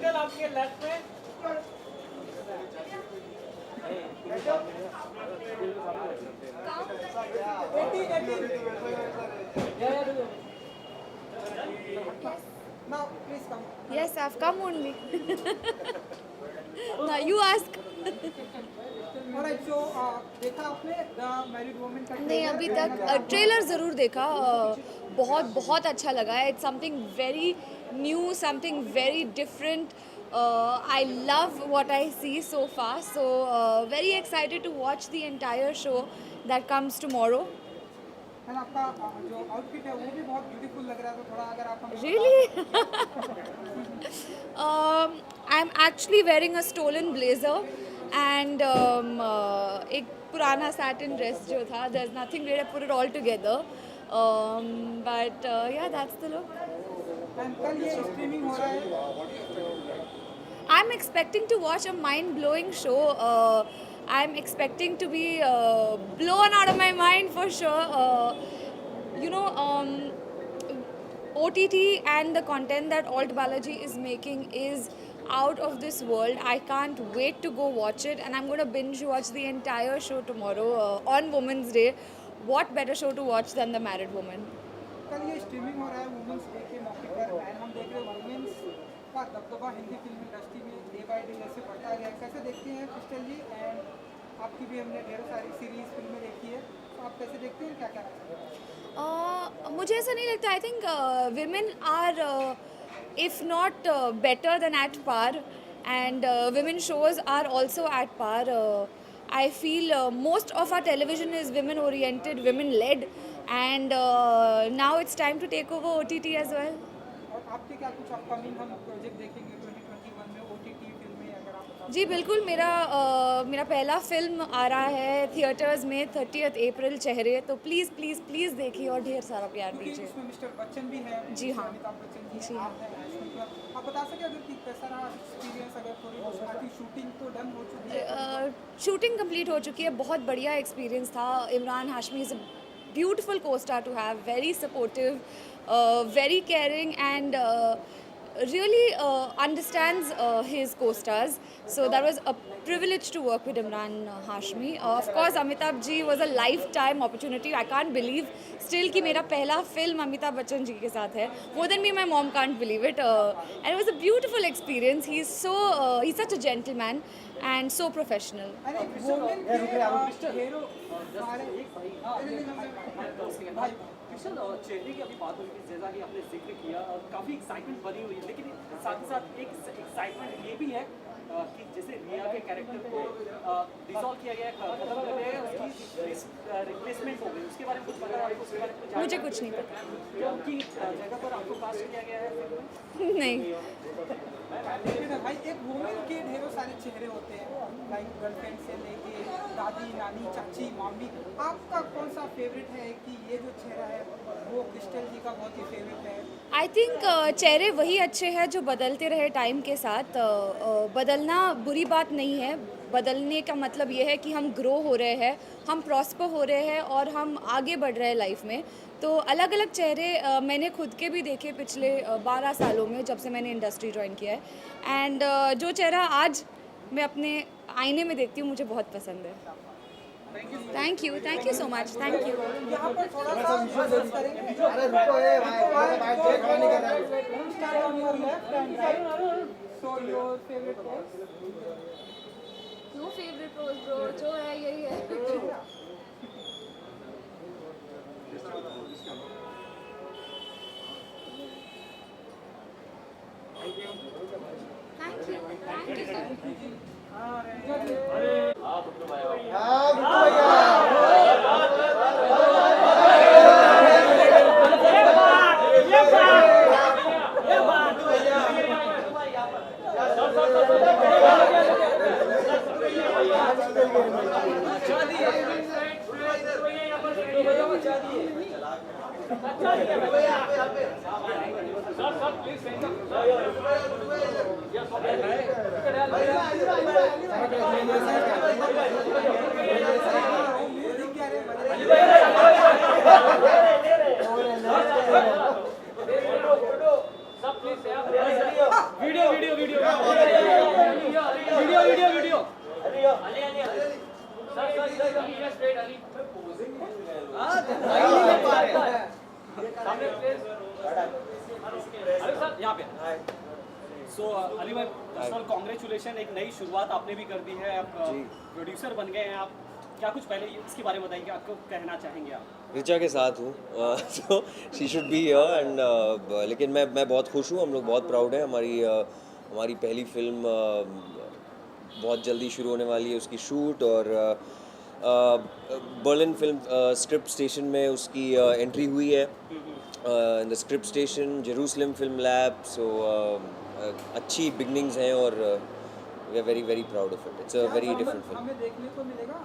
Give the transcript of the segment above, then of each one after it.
Uncle आपके left में Yes, I've come only. Now you ask. देखा आपने द मैरिड वुमन का नहीं अभी तक ट्रेलर ज़रूर देखा बहुत बहुत अच्छा लगा है. It's something very new, something very different. I love what I see so far, so very excited to watch the entire show that comes tomorrow. है आपका जो आउटफिट है वो भी बहुत ब्यूटीफुल लग रहा है, तो थोड़ा अगर आप हमें Really? I'm actually wearing a stolen blazer and एक पुराना satin dress जो था. There's nothing really, I put it all together. But yeah, that's the look. And कल ये स्ट्रीमिंग हो रहा है. I'm expecting to watch a mind-blowing show. I'm expecting to be blown out of my mind for sure. You know, OTT and the content that Alt Balaji is making is out of this world. I can't wait to go watch it, and I'm going to binge watch the entire show tomorrow on Women's Day. What better show to watch than The Married Woman? कल ये streaming हो रहा है women's day के मौके पर, and हम देख रहे हैं वुमेन्स का दबदबा हिंदी फिल्म इंडस्ट्री में डे बाय डे जैसे बढ़ता गया. कैसे देखते हैं क्रिस्टल जी? एंड आपकी भी हमने ढेरों सारी सीरीज फिल्में देखी है, तो आप कैसे देखते हैं, क्या क्या लगता है? मुझे ऐसा नहीं लगता. I think women are if not better than at par, and women shows are also at par. I feel most of our television is women oriented, women led, and now it's time to take over OTT as well. और आपके क्या कुछ upcoming हम project देखेंगे 2021 में OTT फिल्में, अगर आप बता जी बिल्कुल. मेरा पहला फिल्म आ रहा है थिएटर्स में 30 अप्रैल चेहरे. तो प्लीज़ प्लीज़ प्लीज़ देखिए और ढेर सारा प्यार क्योंकि दीजिए. उसमें मिस्टर बच्चन भी है. जी हाँ. अमिताभ बच्चन जी जी आप हैं, आप बता सकें अगर कि कैसा रहा एक्सपीरियंस, अगर थोड़ी बहुत शूटिंग तो डन हो चुकी है? शूटिंग कंप्लीट हो चुकी है. बहुत बढ़िया एक्सपीरियंस था. Imran Hashmi is a beautiful co-star to have, very supportive, very caring, and really understands his co-stars. So that was a privilege to work with Imran Hashmi. Of course, Amitabh ji was a lifetime opportunity. I can't believe still कि मेरा पहला film Amitabh Bachchan ji के साथ है. More than me, my mom can't believe it. And it was a beautiful experience. He's such a gentleman and so professional. अरे women के hero भाई कृष्ण चेहरे की अभी बात हुई थी, जैसा कि आपने जिक्र किया, काफ़ी एक्साइटमेंट बनी हुई है, लेकिन साथ ही साथ एक एक्साइटमेंट ये भी है कि जैसे रिया के कैरेक्टर को डिसॉल्व किया गया, खत्म कर दिया गया, उसकी रिप्लेसमेंट हो गई. उसके बारे में कुछ पता है आपको? उसके बारे में कुछ मुझे कुछ नहीं पता. क्या उनकी जगह पर आपको कास्ट किया गया है? नहीं. लेकिन भाई एक वुमेन के ढेरों सारे चेहरे होते हैं, लाइक गर्लफ्रेंड से लेके दादी, नानी, चाची, मामी. आपका कौन सा फेवरेट है कि ये जो चेहरा है वो क्रिस्टल जी का बहुत ही फेवरेट है? आई थिंक चेहरे वही अच्छे हैं जो बदलते रहे टाइम के साथ. बदलना बुरी बात नहीं है. बदलने का मतलब ये है कि हम ग्रो हो रहे हैं, हम प्रॉस्पर हो रहे हैं और हम आगे बढ़ रहे हैं लाइफ में. तो अलग अलग चेहरे मैंने खुद के भी देखे पिछले 12 सालों में, जब से मैंने इंडस्ट्री ज्वाइन किया है. एंड जो चेहरा आज मैं अपने आईने में देखती हूँ मुझे बहुत पसंद है. Thank you so much. Thank you. यहाँ पर थोड़ा सा डिस्कस करेंगे. अरे रुको ये भाई बाइक खड़ा नहीं कर रहा है. Start on your left and right. So your favorite pose? No favourite rose bro, जो है यही है. Thank you sir. हाँ रुको भैया. वीडियो सो अली भाई पर्सनल कॉन्ग्रेचुलेशन, एक नई शुरुआत आपने भी कर दी है, आप प्रोड्यूसर बन गए हैं आप, क्या कुछ पहले इसके बारे में बताएंगे, आपको कहना चाहेंगे आप? ऋचा के साथ हूँ so she should be here and लेकिन मैं बहुत खुश हूँ, हम लोग बहुत प्राउड हैं। हमारी पहली फिल्म बहुत जल्दी शुरू होने वाली है उसकी शूट, और बर्लिन फिल्म स्क्रिप्ट स्टेशन में उसकी एंट्री हुई है in the script station, Jerusalem film lab. So अच्छी बिगनिंग्स हैं और we are very very proud of it. It's a very different film. हमें देखने को मिलेगा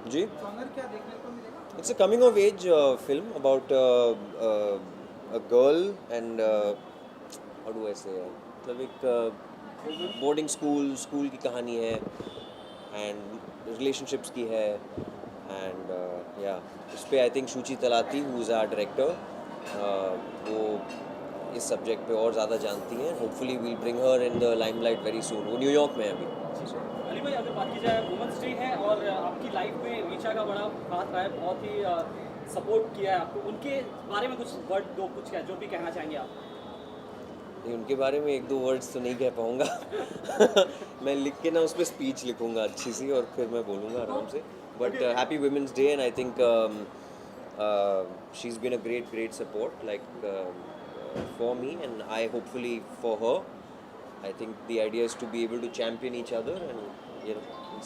जी, जॉनर क्या देखने को मिलेगा? it's a coming of age film about a girl and how do I say, मतलब एक boarding school की कहानी है and relationships की है and yeah, उस पे I think Shuchi तलाती who is our director वो इस सब्जेक्ट पे और ज़्यादा जानती हैं। Hopefully we'll bring her in the limelight very soon। वो न्यूयॉर्क में है अभी। अली भाई अगर बात की जाए वुमेंस डे है और आपकी लाइफ में ऋचा का बड़ा हाथ रहा है, बहुत ही सपोर्ट किया है आपको, उनके बारे में कुछ वर्ड दो, कुछ जो भी कहना चाहेंगे आप? नहीं, उनके बारे में एक दो वर्ड्स तो नहीं कह पाऊँगा मैं लिख के ना उस पर स्पीच लिखूँगा अच्छी सी और फिर मैं बोलूँगा आराम से। But happy women's day and I think she is been a great support like for me and I hopefully for her. I think the idea is to be able to champion each other and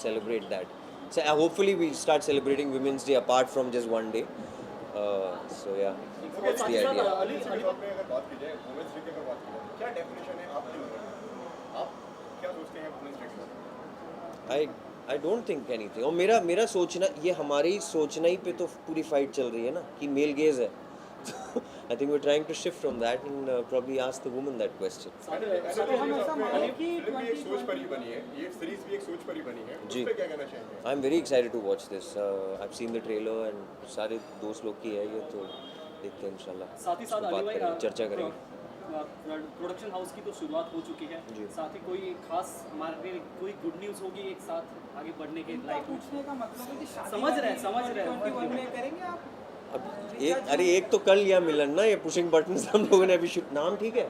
celebrate that. So hopefully we start celebrating Women's Day apart from just one day. So yeah, that's the idea. Ali आपने अगर बात की जाए women's day की, अगर बात की जाए क्या डेफिनेशन है आपकी नज़र में, आप क्या सोचते हैं वुमेन्स डे के बारे में? I don't think anything. और मेरा सोचना, ये हमारे ही सोचना ही पे तो पूरी फाइट चल रही है ना कि मेल गेज है। I think we're trying to shift from that and probably ask the woman that question. हम ऐसा माने कि फिल्म भी एक सोच पर ही बनी है, ये सीरीज भी एक सोच पर ही बनी है, उस जी। पे क्या कहना चाहेंगे? I'm very excited to watch this. I've seen the trailer and सारे दोस्त लोग की है ये, तो देखते हैं इंशाल्लाह। साथ ही साथ उसको अली बात भाई करेंगे, चर्चा करेंगे। प्रोडक्शन हाउस की तो शुरुआत हो चुकी है, जी। साथ ही कोई खास हमारे लिए कोई गुड न्यूज़ होगी एक साथ आगे बढ़ने के इनका लाइफ में? पूछने का मतलब है कि शादी समझ रहे हैं, समझ रहे हैं। 2021 में करेंगे आप? अब एक तो कर लिया मिलन ना, ये पुशिंग बटन्स हम लोगों ने अभी शूट, नाम ठीक है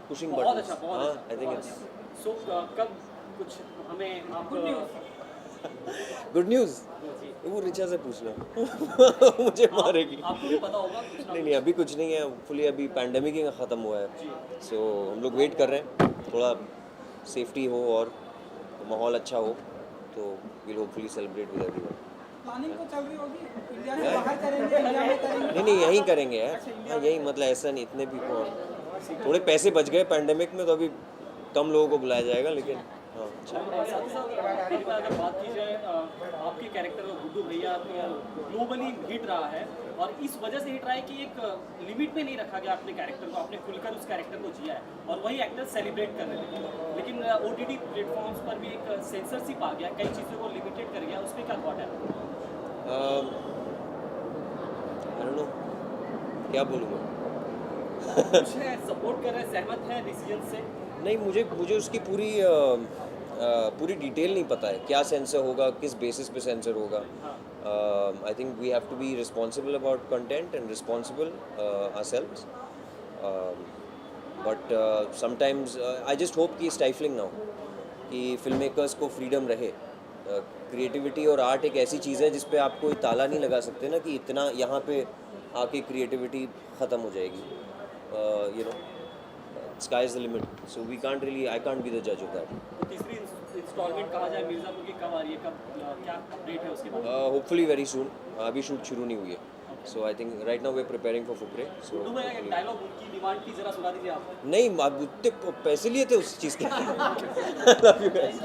पुशिंग बहुत बटन्स। अच्छा, बहुत हाँ, अच्छा, आई थिंक बहुत इट्स अच्छा। सो कब कुछ हमें आप गुड न्यूज़। जी। वो ऋचा से पूछना मुझे मारेगी। आपको भी पता होगा कुछ ना नहीं अभी कुछ नहीं है, फुली अभी पैंडेमिक ही ख़त्म हुआ है, सो हम लोग वेट कर रहे हैं थोड़ा सेफ्टी हो और माहौल अच्छा हो तो will hopefully celebrate with everyone. Planning तो चल रही होगी, इंडिया से बाहर करेंगे, इंडिया में करेंगे? नहीं यहीं करेंगे यार। हाँ यही, मतलब ऐसा नहीं, इतने भी थोड़े पैसे बच गए पैंडेमिक में तो अभी कम लोगों को बुलाया जाएगा, लेकिन हाँ अच्छा। और साथ ही साथ अली भाई अगर बात की जाए आपके कैरेक्टर गुड्डू भैया ग्लोबली हिट रहा है और इस वजह से हिट रहा है कि एक लिमिट में नहीं रखा गया अपने कैरेक्टर को, आपने खुलकर उस कैरेक्टर को जिया है और वही एक्टर सेलिब्रेट कर रहे थे। लेकिन OTT प्लेटफॉर्म्स पर भी एक सेंसरशिप आ गया, कई चीज़ों को लिमिटेड कर गया, उस पर क्या थॉट है? आई डोंट नो क्या बोलूँ मैं। कुछ है सपोर्ट कर रहे हैं, सहमत है डिसीजन से? नहीं मुझे उसकी पूरी डिटेल नहीं पता है, क्या सेंसर होगा, किस बेसिस पे सेंसर होगा। I think we have to be responsible about content and responsible ourselves, but sometimes I just hope कि स्टाइफलिंग ना हो, कि फिल्म मेकर्स को फ्रीडम रहे। क्रिएटिविटी और आर्ट एक ऐसी चीज़ है जिस पे आप कोई ताला नहीं लगा सकते ना कि इतना यहाँ पे आके क्रिएटिविटी ख़त्म हो जाएगी। You know sky is the limit, so I can't be the judge of that. तो तीसरी इंस्टॉलमेंट कहा जाए मिर्ज़ापुर की कब आ रही है, कब क्या अपडेट है उसके बाद? Hopefully very soon. अभी शूट शुरू नहीं हुई है, so I think right now we're preparing for Fukre. So Guddu भैया एक डायलॉग उनकी डिमांड की जरा सुना दीजिए आप। नहीं आप उतने पैसे लिए थे उस चीज़ के। I love you guys.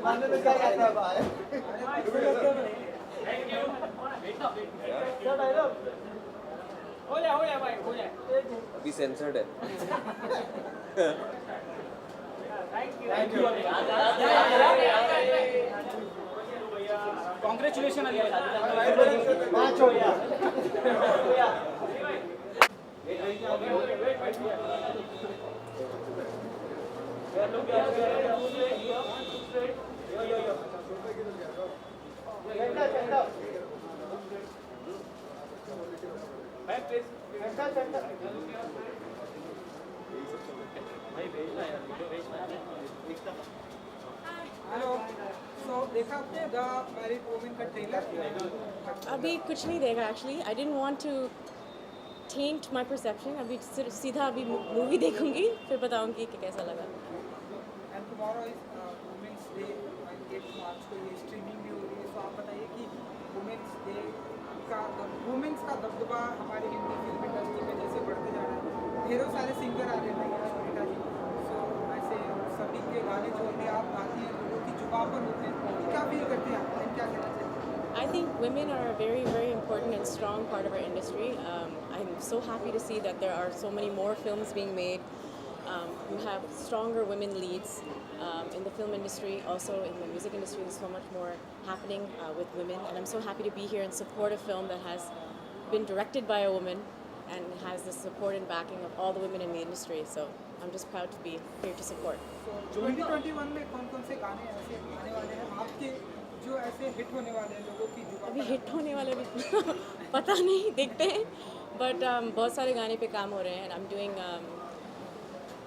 मानने में क्या कहता है भाई? हो जाए भाई, हो जाए। अभी सेंसर्ड है। कॉन्ग्रेचुलेशन अली भाई। मैच हो गया। हेलो सो देखा आपने द मैरिड वुमेन का ट्रेलर अभी कुछ नहीं देखा actually I didn't want to taint my perception अभी सिर्फ सीधा अभी मूवी देखूंगी फिर बताऊंगी कि कैसा लगा and tomorrow is women's day 8 March को ये स्ट्रीमिंग भी हो रही है, सो आप बताइए कि वुमेन्स डे का वुमेन्स का दबदबा हमारी हिंदी फिल्म इंडस्ट्री में जैसे बढ़ते जा रहा है, ढेरों सारे सिंगर आ रहे हैं सुनीता जी, सो वैसे सभी के गाने जो भी आप गाती हैं लोगों की जुबान पर होते हैं, तो क्या फील करते हैं आप, क्या कहना चाहिए? I think women are a very, very important and strong part of our industry. I'm so happy to see that there are so many more films being made who have stronger women leads in the film industry. Also in the music industry, there's so much more happening with women. And I'm so happy to be here and support a film that has been directed by a woman and has the support and backing of all the women in the industry. So I'm just proud to be here to support. So 2021 में कौन कौन से गाने ऐसे आने वाले हैं आपके जो ऐसे हिट होने वाले हैं लोगों की जुबान अभी पर? हिट होने वाले भी पता नहीं देखते हैं बट बहुत सारे गाने पे काम हो रहे हैं and I am doing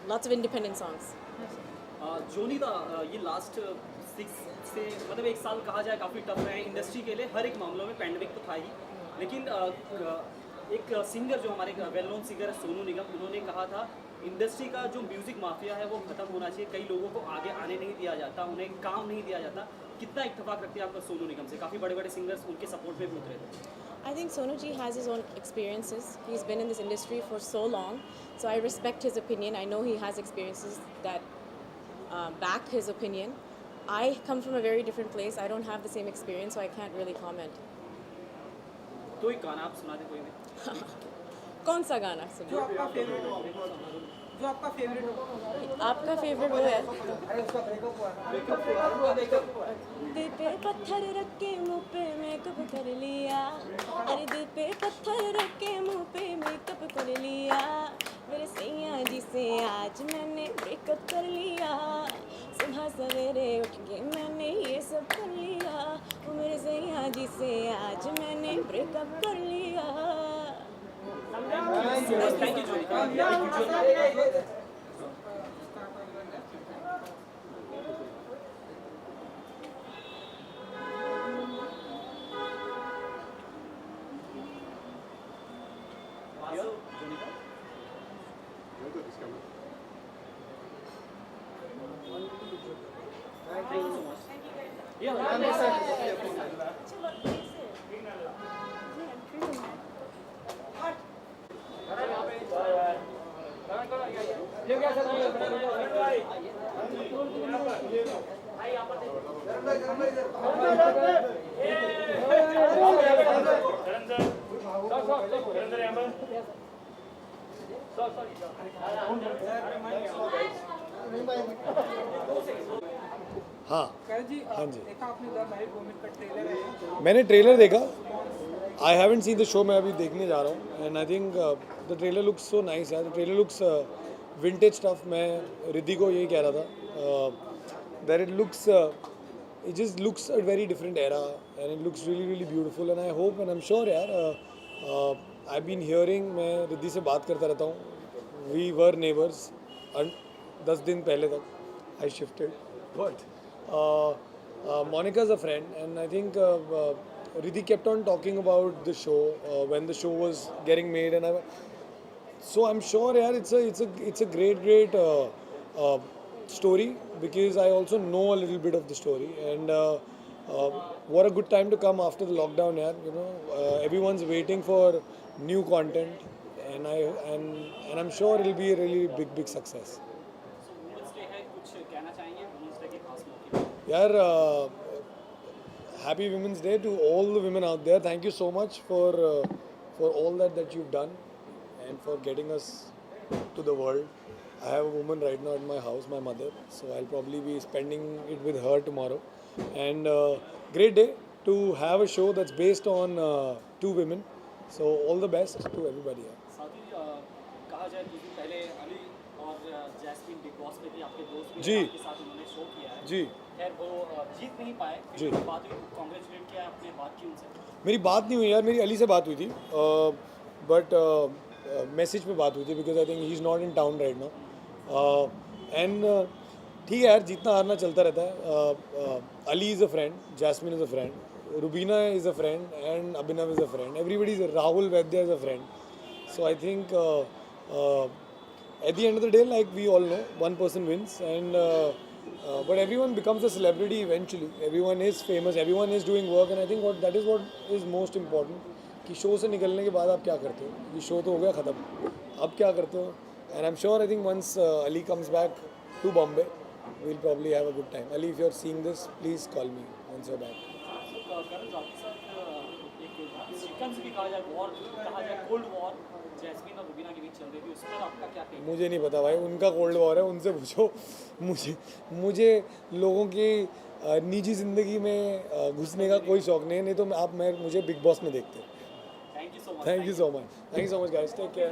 lots of independent songs Jonida ये लास्ट 6 से मतलब 1 साल कहा जाए काफ़ी टफ रहे हैं इंडस्ट्री के लिए हर एक मामलों में, पैंडमिक तो था ही, लेकिन एक सिंगर जो हमारे वेल नोन सिंगर है सोनू निगम, उन्होंने कहा था इंडस्ट्री का जो म्यूज़िक माफिया है वो ख़त्म होना चाहिए, कई लोगों को आगे आने नहीं दिया जाता, उन्हें काम नहीं दिया जाता। कितना इत्तेफाक रखती है आपका सोनू निगम से? काफ़ी बड़े बड़े सिंगर्स उनके सपोर्ट में भी उतरे थे। I think Sonu ji has his own experiences. He's been in this industry for so long, so I respect his opinion. I know he has experiences that back his opinion. I come from a very different place. I don't have the same experience, so I can't really comment. तो एक गाना आप सुना दे कोई भी। कौन सा गाना जो सुनिए? आपका फेवरेट हो, जो आपका फेवरेट हो, आपका फेवरेट वो है अरे उसका ब्रेकअप हुआ ना, दिल पे पत्थर रख के मुंह पे मेकअप कर लिया, अरे दिल पे पत्थर रख के मुंह पे मेकअप कर लिया, मेरे सैया जी से आज मैंने ब्रेकअप कर लिया, सुबह सवेरे उठ के मैंने ये सब कर लिया, वो मेरे सैया जी से आज मैंने ब्रेकअप कर लिया। Thank you Jonida. हाँ करण जी हाँ जी। देखा आपने द मैरिड वुमेन का ट्रेलर है, मैंने ट्रेलर देखा, I haven't seen the show, मैं अभी देखने जा रहा हूँ and I think the trailer looks so nice यार, the trailer looks vintage stuff. मैं रिद्धि को यही कह रहा था that it just looks a very different era and it looks really really beautiful and I hope and I am sure यार, I been hearing, मैं रिद्धि से बात करता रहता हूँ, वी वर नेबर्स 10 दिन पहले तक I shifted but Monica's a friend, and I think Riddhi kept on talking about the show when the show was getting made, and so I'm sure, yeah, it's a great story because I also know a little bit of the story, and what a good time to come after the lockdown, yeah. You know, everyone's waiting for new content, and I'm sure it'll be a really big success. Women's day है, कुछ कहना चाहेंगे women's day के खास मौके पर? Yeah, happy Women's Day to all the women out there. Thank you so much for all that you've done and for getting us to the world. I have a woman right now at my house, my mother, so I'll probably be spending it with her tomorrow. And great day to have a show that's based on 2 women. So all the best to everybody. साथ ही कहा जाए कुछ दिन पहले अली और jasmine big Boss में भी आपके दोस्त भी जी। हैं, आपके साथ उन्होंने शो किया है। जी। खैर वो जीत नहीं पाए, जी। बात हुई, कांग्रेचुलेट किया, आपने बात की उनसे? मेरी बात नहीं हुई यार, मेरी अली से बात हुई थी बट मैसेज पे बात हुई थी because I think he is not in town right now and ठीक है यार, जीतना हारना चलता रहता है. Ali is a friend, Jasmin is a friend, Rubina is a friend, and Abhinav is a friend. Everybody is Rahul Vaidya is a friend. So I think at the end of the day, like we all know, one person wins, and but everyone becomes a celebrity eventually. Everyone is famous. Everyone is doing work, and I think that is what is most important. कि show से निकलने के बाद आप क्या करते हो? ये शो तो हो गया ख़त्म. अब क्या करते हो? And I'm sure I think once Ali comes back to Bombay, we'll probably have a good time. Ali, if you're seeing this, please call me once you're back. करण आपके साथ एक सीक्वेंस भी कहा जाए, वॉर कहा जाए, कोल्ड वॉर जैस्मिन और रुबीना के बीच चल रही थी, उस पर आपका क्या कहना? मुझे नहीं पता भाई, उनका कोल्ड वॉर है, उनसे पूछो. मुझे लोगों की निजी ज़िंदगी में घुसने का कोई शौक नहीं है. नहीं तो मुझे बिग बॉस में देखते. Thank you so much. Thank you so much guys. Take care.